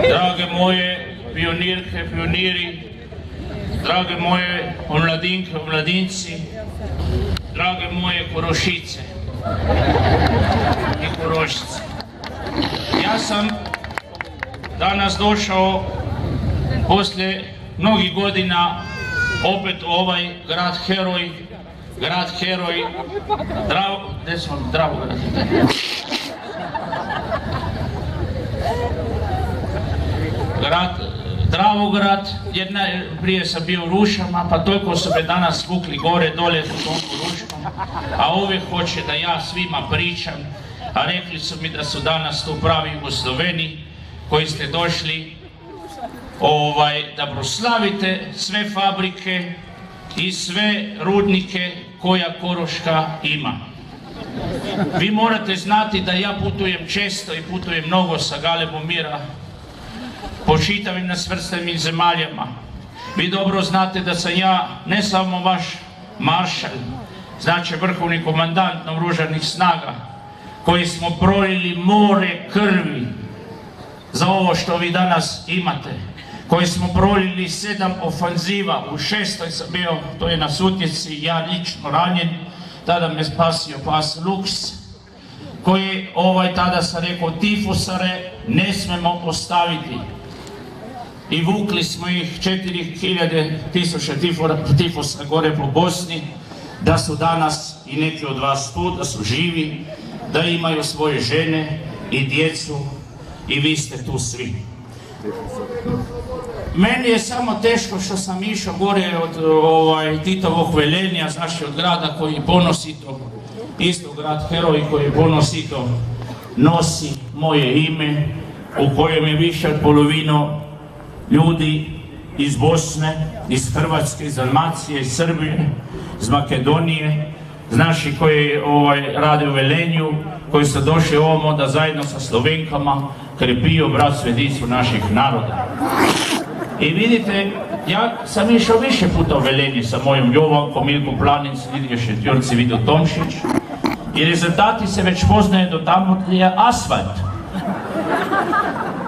drage moje pionirke, pioniri, drage moje omladinke, omladinci, drage moje Korošice i Korošice. Ja sam danas došao poslije mnogih godina opet u ovaj grad heroj, Dravograd, prije sam bio u Rušama, pa toliko su me danas vukli gore, dole u tom Ruškom, a uvijek hoće da ja svima pričam, a rekli su mi da su danas tu pravi Jugosloveni koji ste došli da proslavite sve fabrike i sve rudnike koja Koroška ima. Vi morate znati da ja putujem često i putujem mnogo sa Galebom Mira po čitavim nesvrstanim zemaljama. Vi dobro znate da sam ja ne samo vaš maršal, znači vrhovni komandant naoružanih snaga, koji smo prolili more krvi za ovo što vi danas imate, koji smo prolili 7 ofanziva, u 6. sam bio, to je na Sutnici, ja lično ranjen, tada me spasio pas Lux, koji tada sam rekao, tifusare ne smemo ostaviti. I vukli smo ih 4000 tifusa gore po Bosni, da su danas i neki od vas tu, da su živi, da imaju svoje žene i djecu i vi ste tu svi. Meni je samo teško što sam išao gore od Titovog velenja, znači od grada koji ponosito, isto grad heroj koji ponosito nosi moje ime, u kojem je više od polovino ljudi iz Bosne, iz Hrvatske, iz Dalmacije, iz Srbije, iz Makedonije, znači koji rade u Velenju, koji su došli ovamo da zajedno sa Slovenkama krepio bratstvo i jedinstvo naših naroda. I vidite, ja sam išao više puta u Velenje sa mojom Jovankom, Milko Planinc, Lidija Šetjorci, Vido Tomšić, i rezultati se već poznaje do tamo gdje je asfalt.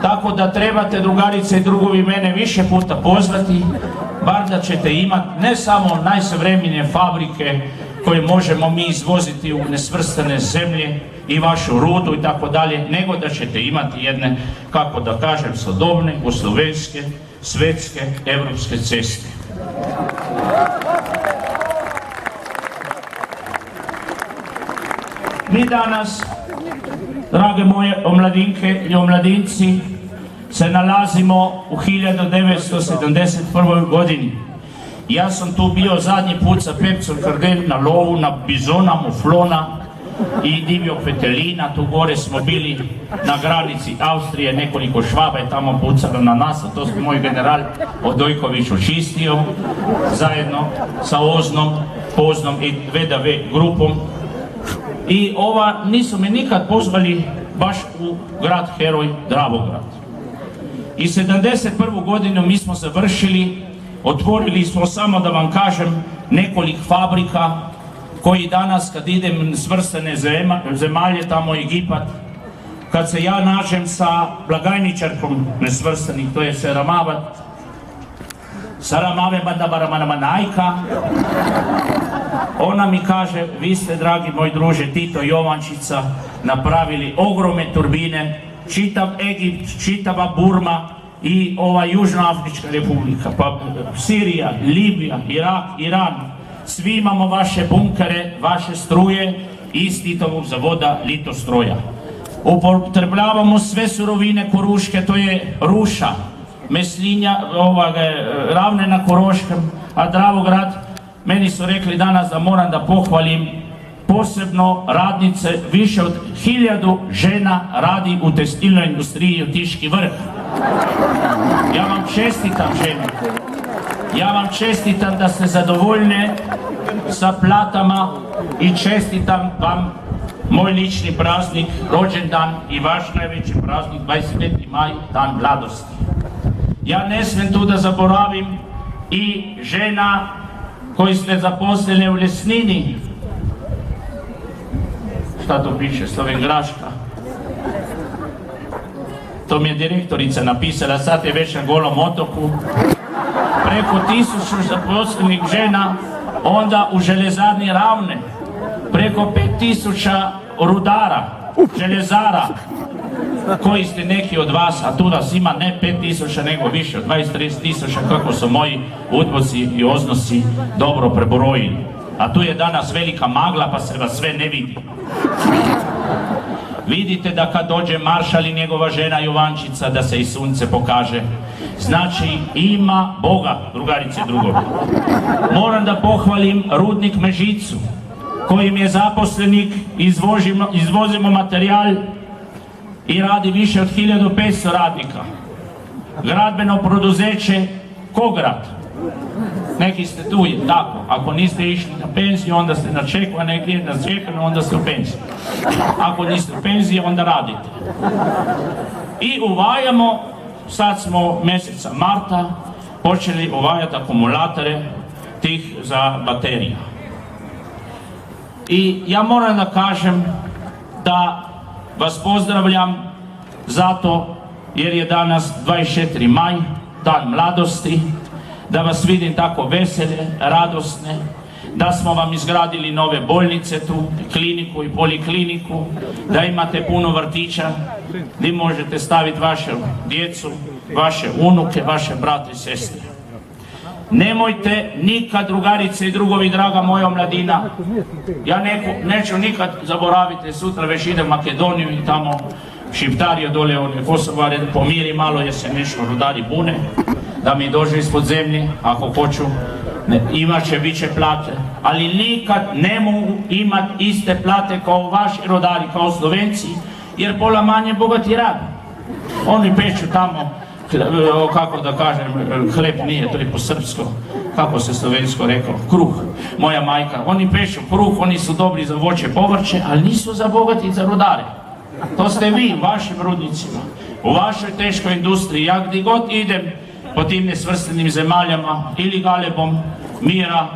Tako da trebate, drugarice i drugovi, mene više puta pozvati, bar da ćete imati ne samo najsavremenije fabrike koje možemo mi izvoziti u nesvrstane zemlje i vašu rudu i tako dalje, nego da ćete imati jedne, kako da kažem, sodobne, jugoslovenske, svetske, evropske ceste. Mi danas, drage moje omladinke i omladinci, se nalazimo u 1971. godini. Ja sam tu bio zadnji put sa Pepcom Kardel na lovu, na bizona, muflona i divljog petelina. Tu gore smo bili na granici Austrije, nekoliko Švaba je tamo pucalo na nas, a to smo moj general Odojković očistio, zajedno sa Oznom, Poznom i VDV grupom. I nisu me nikad pozvali baš u grad heroj Dravograd. I 71. godinu mi smo završili, otvorili smo, samo da vam kažem, nekoliko fabrika koji danas kad idem svrstane zemalje, tamo Egipat, kad se ja nađem sa blagajničarkom nesvrstanih, to je Saramave Bandabaramanajka, ona mi kaže, vi ste, dragi moj druže Tito Jovančica, napravili ogromne turbine, čitav Egipt, čitava Burma i Južnoafrička republika, pa Sirija, Libija, Irak, Iran, svi imamo vaše bunkere, vaše struje iz Titovog zavoda Litostroja. Upotrebljavamo sve surovine Koruške, to je Ruša, Meslinja, Ravne na Koroškem, a Dravograd, meni su rekli danas da moram da pohvalim posebno radnice, više od 1000 žena radi u tekstilnoj industriji u Tiški Vrh. Ja vam čestitam, žene. Ja vam čestitam da ste zadovoljne sa platama i čestitam vam moj lični praznik, rođendan i vaš najveći praznik, 25. maj, dan mladosti. Ja ne smijem tu da zaboravim i žena koji ste zaposlene u Lesnini. Šta to piše, Slovengraška? to mi je direktorica napisala, sad je već na Golom otoku, preko 1000 zaposlenih žena, onda u željezarni Ravne, preko 5000 rudara, željezara, koji ste neki od vas, a tu nas ima ne 5000 nego više od 20-30 tisuća, kako su moji udboci i oznosi dobro prebrojili. A tu je danas velika magla pa se vas sve ne vidi. Vidite da kad dođe maršal i njegova žena Jovančica da se i sunce pokaže. Znači ima Boga, drugarice i drugovi. Moram da pohvalim rudnik Mežicu, kojim je zaposlenik, izvozimo materijal i radi više od 1500 radnika. Gradbeno poduzeće Kograd. Neki ste tu, je tako. Ako niste išli na penziju, onda ste na čeku, a neki na čekanju, onda ste u penziji. Ako niste u penziji, onda radite. I uvajamo, sad smo mjeseca marta, počeli uvajati akumulatore tih za baterija. I ja moram da kažem da vas pozdravljam zato jer je danas 24. maj, dan mladosti, da vas vidim tako vesele, radosne, da smo vam izgradili nove bolnice tu, kliniku i polikliniku, da imate puno vrtića gdje možete staviti vašu djecu, vaše unuke, vaše brate i sestre. Nemojte nikad, drugarice i drugovi, draga moja omladina, ja neću nikad zaboraviti, sutra već idem u Makedoniju i tamo šiptarije dole, one Kosovare, pomiri malo jer se nešto rudari bune, da mi dođe ispod zemlje, ako hoću, imat će, bit će plate, ali nikad ne mogu imat iste plate kao vaši rodari, kao Slovenci, jer pola manje bogati radi. Oni peču tamo, kako da kažem, hleb nije, to je po srpsko, kako se slovensko rekao, kruh, moja majka. Oni peču kruh, oni su dobri za voće, povrće, ali nisu za bogati, za rodare. To ste vi, u vašim rudnicima, u vašoj teškoj industriji. Ja gdje god idem po tim nesvrstenim zemaljama ili Galebom, Mira,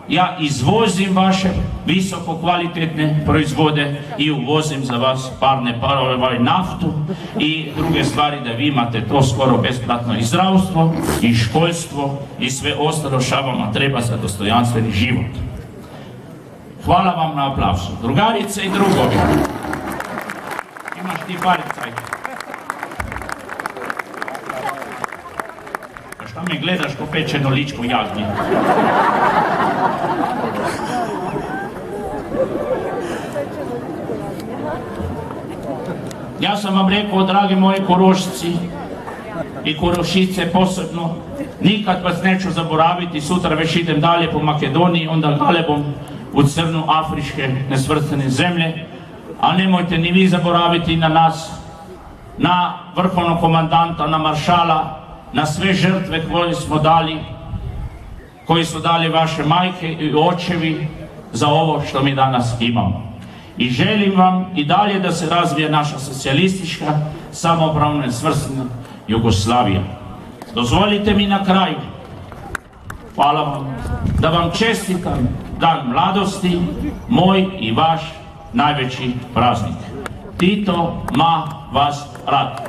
ja izvozim vaše visoko kvalitetne proizvode i uvozim za vas parne parove, naftu i druge stvari da vi imate to skoro besplatno i zdravstvo i školstvo i sve ostalo šta vama treba za dostojanstveni život. Hvala vam na aplausu. Drugarice i drugovi. Imaš ti paricaj. A šta me gledaš ko pečeno ličko jagnje? Ja sam vam rekao, dragi moji Korošci i Korošice posebno, nikad vas neću zaboraviti, sutra već idem dalje po Makedoniji, onda Galebom u crnu afričke nesvrstane zemlje, a nemojte ni vi zaboraviti na nas, na vrhovnog komandanta, na maršala, na sve žrtve koje smo dali, koji su dali vaše majke i očevi za ovo što mi danas imamo. I želim vam i dalje da se razvije naša socijalistička, samopravna i svrstana Jugoslavija. Dozvolite mi na kraju, hvala vam, da vam čestitam dan mladosti, moj i vaš najveći praznik. Tito ma vas rad.